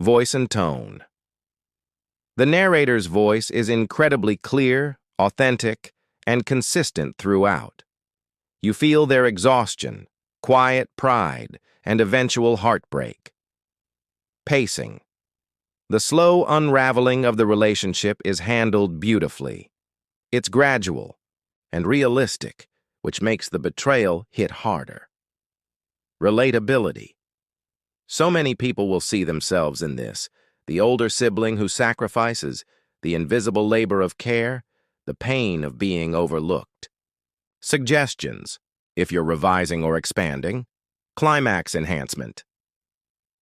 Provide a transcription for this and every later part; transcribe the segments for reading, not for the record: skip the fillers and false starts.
Voice and tone. The narrator's voice is incredibly clear, authentic, and consistent throughout. You feel their exhaustion, quiet pride, and eventual heartbreak. Pacing. The slow unraveling of the relationship is handled beautifully. It's gradual and realistic, which makes the betrayal hit harder. Relatability. So many people will see themselves in this: the older sibling who sacrifices, the invisible labor of care, the pain of being overlooked. Suggestions, if you're revising or expanding. Climax enhancement.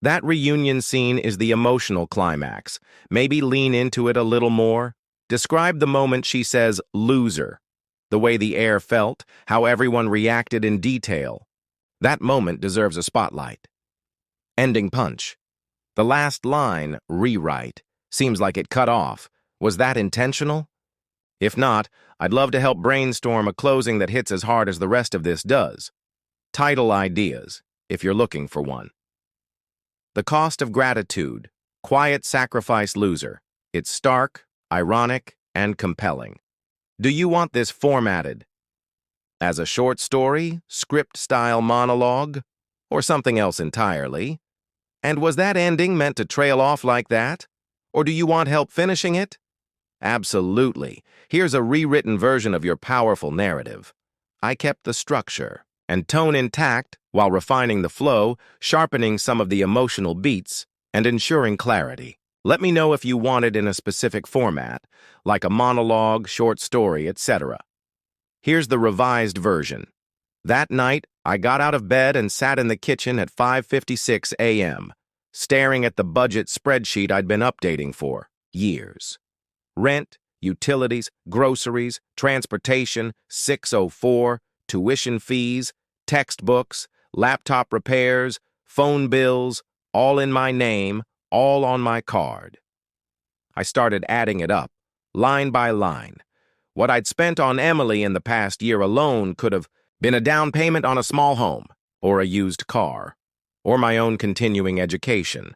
That reunion scene is the emotional climax. Maybe lean into it a little more. Describe the moment she says, "loser," the way the air felt, how everyone reacted in detail. That moment deserves a spotlight. Ending punch. The last line, "rewrite," seems like it cut off. Was that intentional? If not, I'd love to help brainstorm a closing that hits as hard as the rest of this does. Title ideas, if you're looking for one. The Cost of Gratitude. Quiet Sacrifice Loser. It's stark, ironic, and compelling. Do you want this formatted as a short story, script-style monologue, or something else entirely? And was that ending meant to trail off like that? Or do you want help finishing it? Absolutely. Here's a rewritten version of your powerful narrative. I kept the structure and tone intact while refining the flow, sharpening some of the emotional beats, and ensuring clarity. Let me know if you want it in a specific format, like a monologue, short story, etc. Here's the revised version. That night, I got out of bed and sat in the kitchen at 5:56 a.m., staring at the budget spreadsheet I'd been updating for years. Rent, utilities, groceries, transportation, 604, tuition fees, textbooks, laptop repairs, phone bills, all in my name, all on my card. I started adding it up, line by line. What I'd spent on Emily in the past year alone could have been a down payment on a small home, or a used car, or my own continuing education.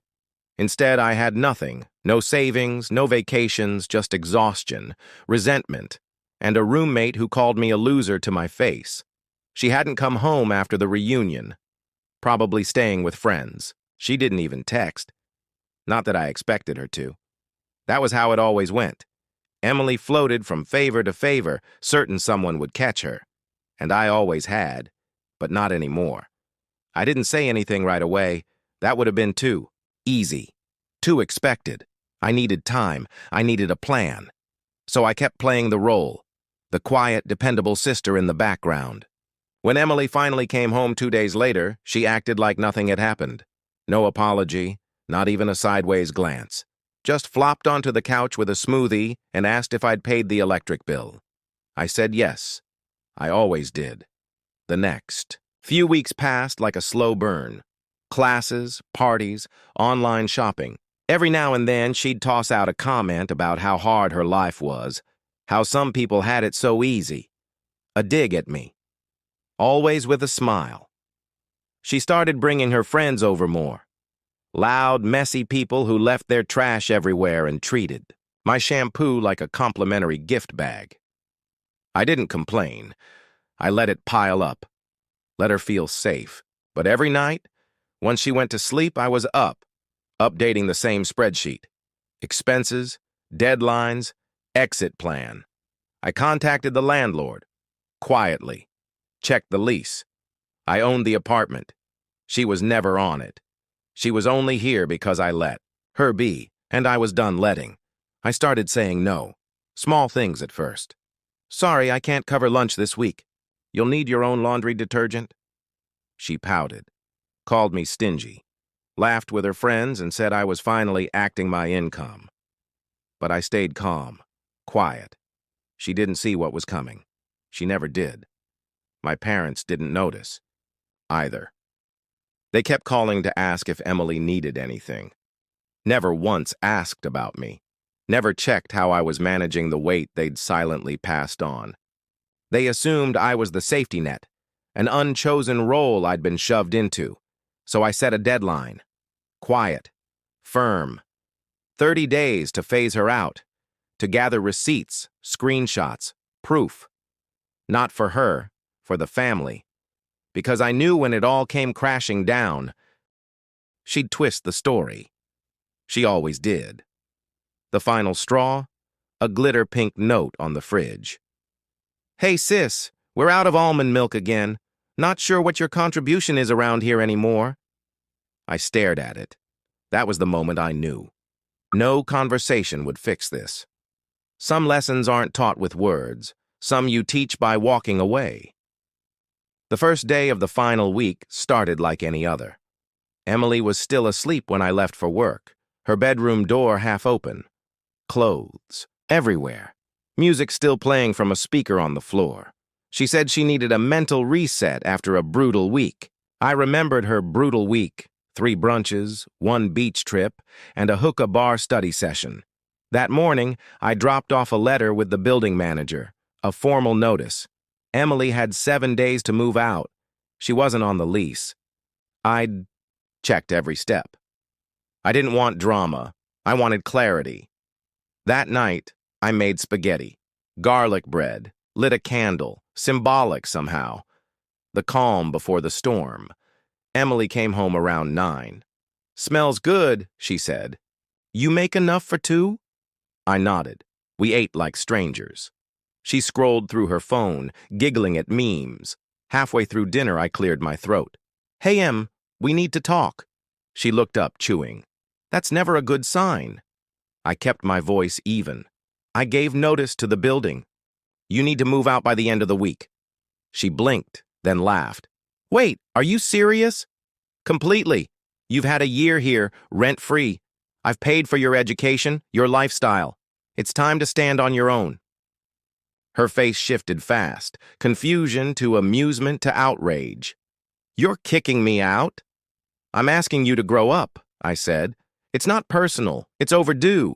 Instead, I had nothing, no savings, no vacations, just exhaustion, resentment, and a roommate who called me a loser to my face. She hadn't come home after the reunion, probably staying with friends. She didn't even text. Not that I expected her to. That was how it always went. Emily floated from favor to favor, certain someone would catch her. And I always had, but not anymore. I didn't say anything right away. That would have been too easy, too expected. I needed time. I needed a plan. So I kept playing the role, the quiet, dependable sister in the background. When Emily finally came home 2 days later, she acted like nothing had happened. No apology, not even a sideways glance. Just flopped onto the couch with a smoothie and asked if I'd paid the electric bill. I said yes. I always did. The next few weeks passed like a slow burn. Classes, parties, online shopping. Every now and then, she'd toss out a comment about how hard her life was, how some people had it so easy. A dig at me. Always with a smile. She started bringing her friends over more. Loud, messy people who left their trash everywhere and treated my shampoo like a complimentary gift bag. I didn't complain. I let it pile up. Let her feel safe. But every night, once she went to sleep, I was up, updating the same spreadsheet. Expenses, deadlines, exit plan. I contacted the landlord. Quietly. Checked the lease. I owned the apartment. She was never on it. She was only here because I let her be, and I was done letting. I started saying no. Small things at first. Sorry, I can't cover lunch this week. You'll need your own laundry detergent. She pouted, called me stingy, laughed with her friends, and said I was finally acting my income. But I stayed calm, quiet. She didn't see what was coming. She never did. My parents didn't notice, either. They kept calling to ask if Emily needed anything. Never once asked about me. Never checked how I was managing the weight they'd silently passed on. They assumed I was the safety net, an unchosen role I'd been shoved into. So I set a deadline. Quiet. Firm. 30 days to phase her out, to gather receipts, screenshots, proof. Not for her, for the family. Because I knew when it all came crashing down, she'd twist the story. She always did. The final straw? A glitter-pink note on the fridge. Hey sis, we're out of almond milk again. Not sure what your contribution is around here anymore. I stared at it. That was the moment I knew. No conversation would fix this. Some lessons aren't taught with words. Some you teach by walking away. The first day of the final week started like any other. Emily was still asleep when I left for work, her bedroom door half open. Clothes everywhere. Music still playing from a speaker on the floor. She said she needed a mental reset after a brutal week. I remembered her brutal week. 3 brunches, 1 beach trip, and a hookah bar study session. That morning, I dropped off a letter with the building manager, a formal notice. Emily had 7 days to move out. She wasn't on the lease. I'd checked every step. I didn't want drama. I wanted clarity. That night, I made spaghetti, garlic bread, lit a candle, symbolic somehow. The calm before the storm. Emily came home around 9. "Smells good," she said. "You make enough for 2?" I nodded. We ate like strangers. She scrolled through her phone, giggling at memes. Halfway through dinner, I cleared my throat. "Hey, Em, we need to talk." She looked up, chewing. "That's never a good sign." I kept my voice even. "I gave notice to the building. You need to move out by the end of the week." She blinked, then laughed. "Wait, are you serious?" "Completely. You've had a year here, rent-free. I've paid for your education, your lifestyle. It's time to stand on your own." Her face shifted fast, confusion to amusement to outrage. "You're kicking me out?" "I'm asking you to grow up," I said. "It's not personal. It's overdue."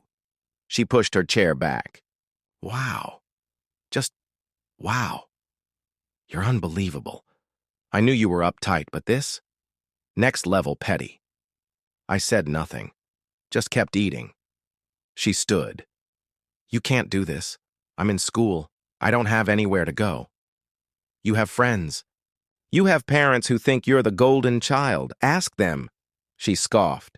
She pushed her chair back. "Wow. Just wow. You're unbelievable. I knew you were uptight, but this? Next level petty." I said nothing, just kept eating. She stood. "You can't do this. I'm in school. I don't have anywhere to go." "You have friends. You have parents who think you're the golden child. Ask them." She scoffed.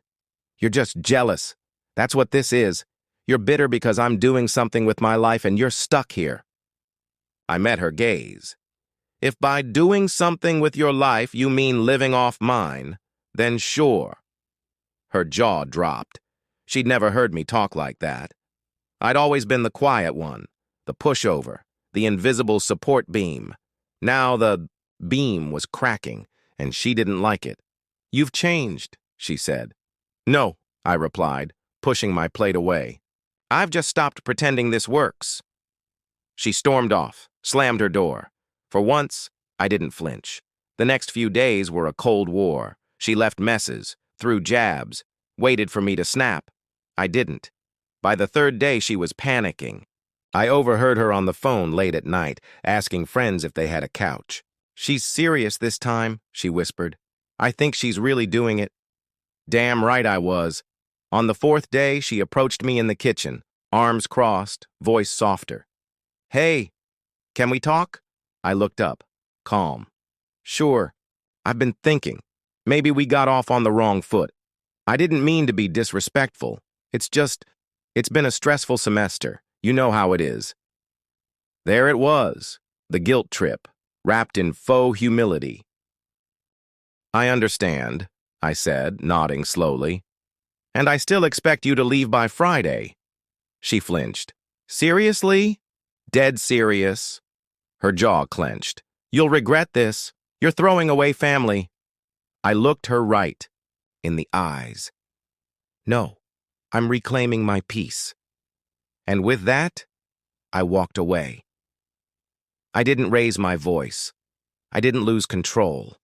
"You're just jealous. That's what this is. You're bitter because I'm doing something with my life and you're stuck here." I met her gaze. "If by doing something with your life you mean living off mine, then sure." Her jaw dropped. She'd never heard me talk like that. I'd always been the quiet one, the pushover, the invisible support beam. Now the beam was cracking, and she didn't like it. "You've changed," she said. "No," I replied, pushing my plate away. "I've just stopped pretending this works." She stormed off, slammed her door. For once, I didn't flinch. The next few days were a cold war. She left messes, threw jabs, waited for me to snap. I didn't. By the 3rd day, she was panicking. I overheard her on the phone late at night, asking friends if they had a couch. "She's serious this time," she whispered. "I think she's really doing it." Damn right I was. On the 4th day, she approached me in the kitchen, arms crossed, voice softer. "Hey, can we talk?" I looked up, calm. "Sure. I've been thinking. Maybe we got off on the wrong foot. I didn't mean to be disrespectful. It's been a stressful semester. You know how it is." There it was, the guilt trip, wrapped in faux humility. "I understand," I said, nodding slowly. "And I still expect you to leave by Friday." She flinched. "Seriously?" "Dead serious." Her jaw clenched. "You'll regret this. You're throwing away family." I looked her right in the eyes. "No, I'm reclaiming my peace." And with that, I walked away. I didn't raise my voice. I didn't lose control.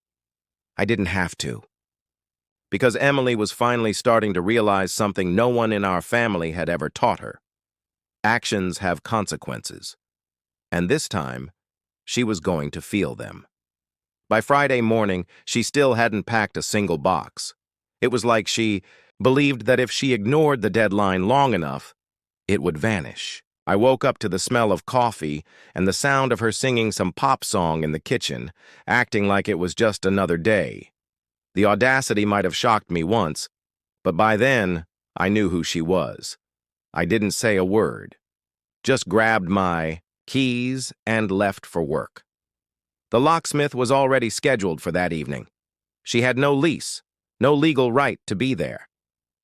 I didn't have to. Because Emily was finally starting to realize something no one in our family had ever taught her. Actions have consequences. And this time, she was going to feel them. By Friday morning, she still hadn't packed a single box. It was like she believed that if she ignored the deadline long enough, it would vanish. I woke up to the smell of coffee and the sound of her singing some pop song in the kitchen, acting like it was just another day. The audacity might have shocked me once, but by then, I knew who she was. I didn't say a word, just grabbed my keys and left for work. The locksmith was already scheduled for that evening. She had no lease, no legal right to be there.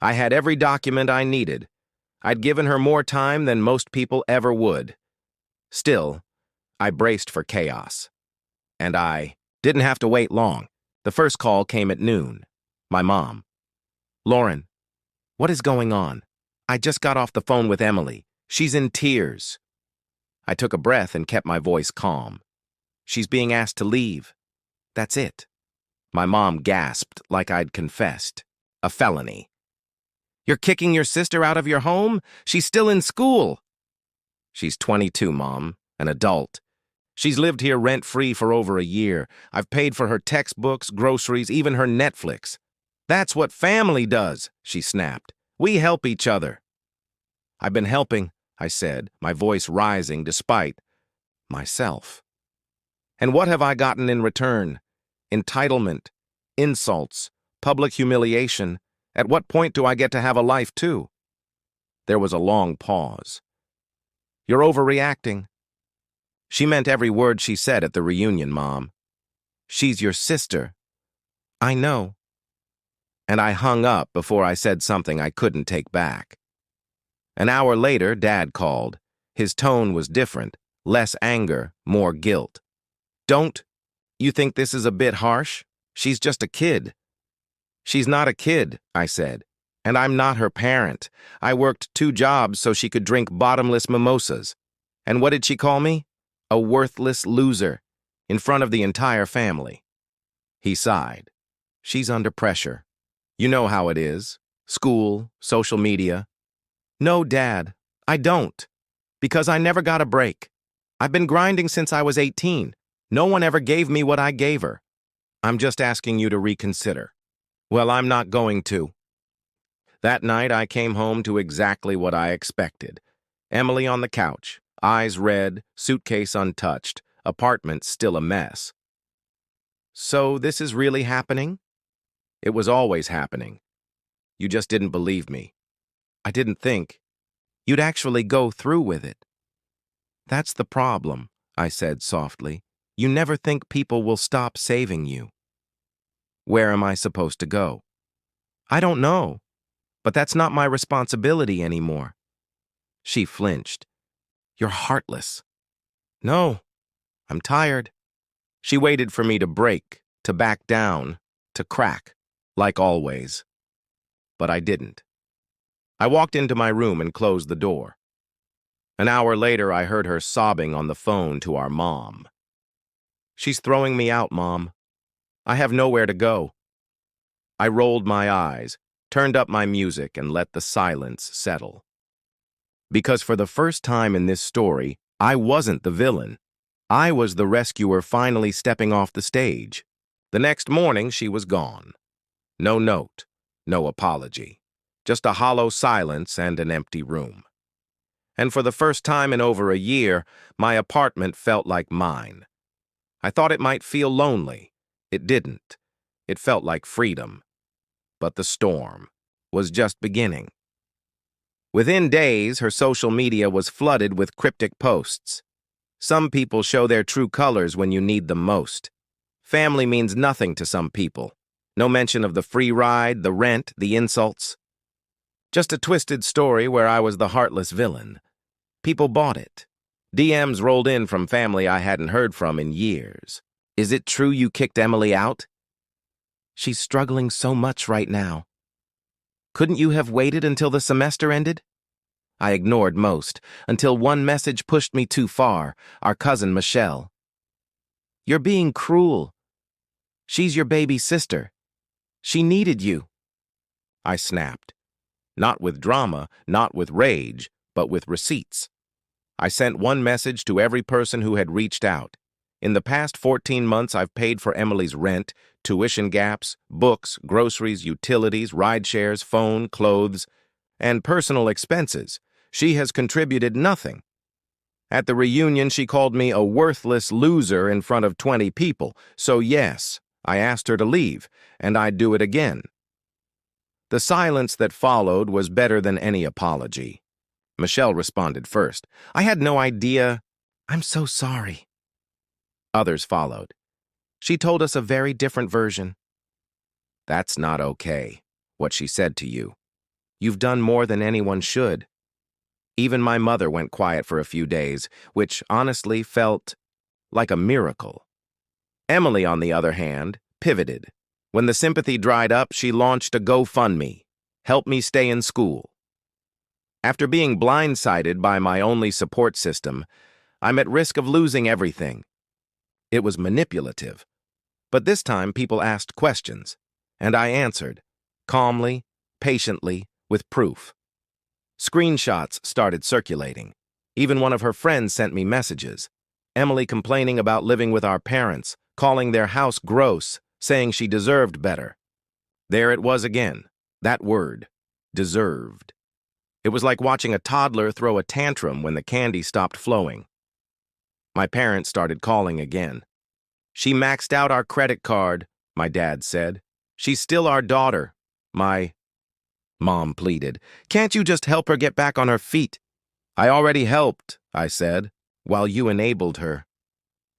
I had every document I needed. I'd given her more time than most people ever would. Still, I braced for chaos. And I didn't have to wait long. The first call came at noon. My mom. "Lauren, what is going on? I just got off the phone with Emily. She's in tears." I took a breath and kept my voice calm. "She's being asked to leave. That's it." My mom gasped like I'd confessed. "A felony." "You're kicking your sister out of your home? She's still in school." "She's 22, Mom, an adult. She's lived here rent-free for over a year. I've paid for her textbooks, groceries, even her Netflix." "That's what family does," she snapped. "We help each other." "I've been helping," I said, my voice rising despite myself. "And what have I gotten in return? Entitlement, insults, public humiliation. At what point do I get to have a life, too?" There was a long pause. "You're overreacting." She meant every word she said at the reunion, Mom. "She's your sister." "I know." And I hung up before I said something I couldn't take back. An hour later, Dad called. His tone was different, less anger, more guilt. "Don't you think this is a bit harsh? She's just a kid." "She's not a kid," I said, "and I'm not her parent. I worked 2 jobs so she could drink bottomless mimosas. And what did she call me? A worthless loser, in front of the entire family." He sighed. "She's under pressure. You know how it is. School, social media." "No, Dad, I don't. Because I never got a break. I've been grinding since I was 18. No one ever gave me what I gave her. I'm just asking you to reconsider." "Well, I'm not going to." That night, I came home to exactly what I expected. Emily on the couch, eyes red, suitcase untouched, apartment still a mess. "So this is really happening?" "It was always happening. You just didn't believe me." "I didn't think you'd actually go through with it." "That's the problem," I said softly. "You never think people will stop saving you." "Where am I supposed to go?" "I don't know, but that's not my responsibility anymore." She flinched. "You're heartless." "No, I'm tired." She waited for me to break, to back down, to crack, like always. But I didn't. I walked into my room and closed the door. An hour later, I heard her sobbing on the phone to our mom. "She's throwing me out, Mom. I have nowhere to go." I rolled my eyes, turned up my music, and let the silence settle. Because for the first time in this story, I wasn't the villain. I was the rescuer finally stepping off the stage. The next morning, she was gone. No note, no apology. Just a hollow silence and an empty room. And for the first time in over a year, my apartment felt like mine. I thought it might feel lonely. It didn't. It felt like freedom. But the storm was just beginning. Within days, her social media was flooded with cryptic posts. Some people show their true colors when you need them most. Family means nothing to some people. No mention of the free ride, the rent, the insults. Just a twisted story where I was the heartless villain. People bought it. DMs rolled in from family I hadn't heard from in years. "Is it true you kicked Emily out? She's struggling so much right now. Couldn't you have waited until the semester ended?" I ignored most, until one message pushed me too far, our cousin Michelle. "You're being cruel. She's your baby sister. She needed you." I snapped. Not with drama, not with rage, but with receipts. I sent one message to every person who had reached out. In the past 14 months, I've paid for Emily's rent, tuition gaps, books, groceries, utilities, ride shares, phone, clothes, and personal expenses. She has contributed nothing. At the reunion, she called me a worthless loser in front of 20 people. So yes, I asked her to leave, and I'd do it again. The silence that followed was better than any apology. Michelle responded first. I had no idea. I'm so sorry. Others followed. She told us a very different version. That's not okay, what she said to you. You've done more than anyone should. Even my mother went quiet for a few days, which honestly felt like a miracle. Emily, on the other hand, pivoted. When the sympathy dried up, she launched a GoFundMe, Help Me Stay in School. After being blindsided by my only support system, I'm at risk of losing everything. It was manipulative. But this time people asked questions, and I answered, calmly, patiently, with proof. Screenshots started circulating. Even one of her friends sent me messages. Emily complaining about living with our parents, calling their house gross, saying she deserved better. There it was again, that word, deserved. It was like watching a toddler throw a tantrum when the candy stopped flowing. My parents started calling again. She maxed out our credit card, my dad said. She's still our daughter, my mom pleaded. Can't you just help her get back on her feet? I already helped, I said, while you enabled her.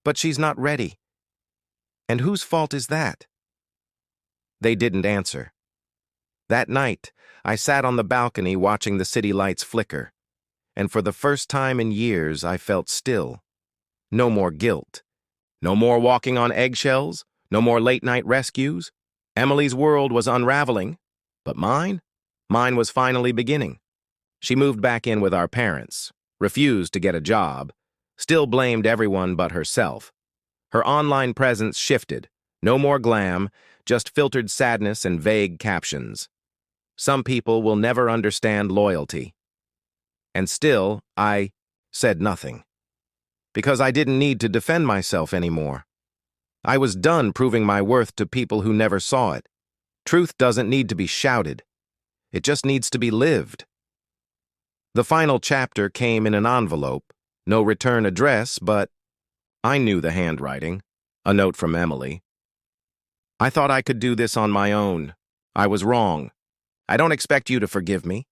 But she's not ready. And whose fault is that? They didn't answer. That night, I sat on the balcony watching the city lights flicker, and for the first time in years, I felt still. No more guilt. No more walking on eggshells. No more late-night rescues. Emily's world was unraveling, but mine was finally beginning. She moved back in with our parents, refused to get a job, still blamed everyone but herself. Her online presence shifted. No more glam, just filtered sadness and vague captions. Some people will never understand loyalty. And still, I said nothing. Because I didn't need to defend myself anymore. I was done proving my worth to people who never saw it. Truth doesn't need to be shouted. It just needs to be lived. The final chapter came in an envelope. No return address, but I knew the handwriting. A note from Emily. I thought I could do this on my own. I was wrong. I don't expect you to forgive me,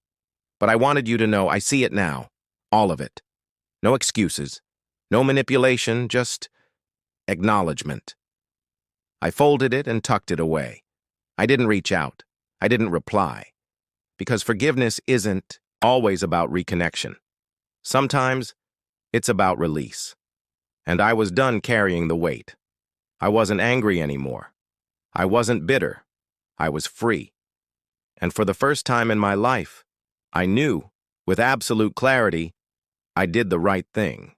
but I wanted you to know I see it now. All of it. No excuses. No manipulation, just acknowledgement. I folded it and tucked it away. I didn't reach out. I didn't reply. Because forgiveness isn't always about reconnection. Sometimes it's about release. And I was done carrying the weight. I wasn't angry anymore. I wasn't bitter. I was free. And for the first time in my life, I knew, with absolute clarity, I did the right thing.